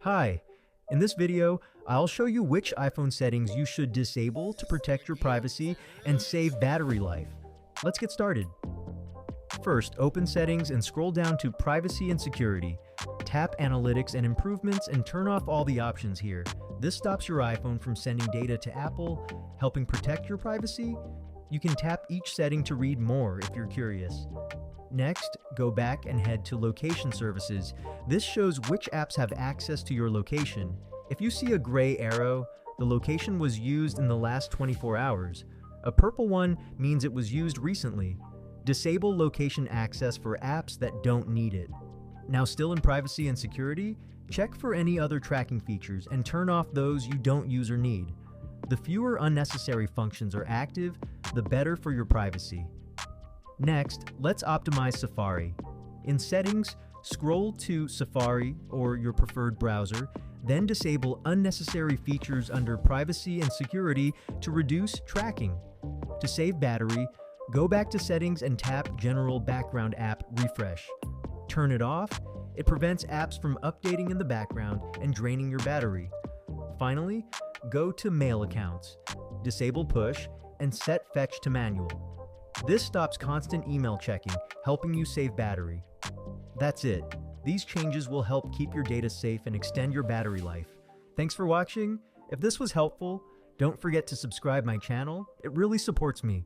Hi, in this video, I'll show you which iPhone settings you should disable to protect your privacy and save battery life. Let's get started. First, open Settings and scroll down to Privacy and Security. Tap Analytics and Improvements and turn off all the options here. This stops your iPhone from sending data to Apple, helping protect your privacy. You can tap each setting to read more if you're curious. Next, go back and head to Location Services. This shows which apps have access to your location. If you see a gray arrow, the location was used in the last 24 hours. A purple one means it was used recently. Disable location access for apps that don't need it. Now, still in Privacy and Security, check for any other tracking features and turn off those you don't use or need. The fewer unnecessary functions are active, the better for your privacy. Next, let's optimize Safari. In Settings, scroll to Safari or your preferred browser, then disable unnecessary features under Privacy and Security to reduce tracking. To save battery, go back to Settings and tap General Background App Refresh. Turn it off. It prevents apps from updating in the background and draining your battery. Finally, go to Mail Accounts. Disable Push and set Fetch to Manual. This stops constant email checking, helping you save battery. That's it. These changes will help keep your data safe and extend your battery life. Thanks for watching. If this was helpful, don't forget to subscribe my channel. It really supports me.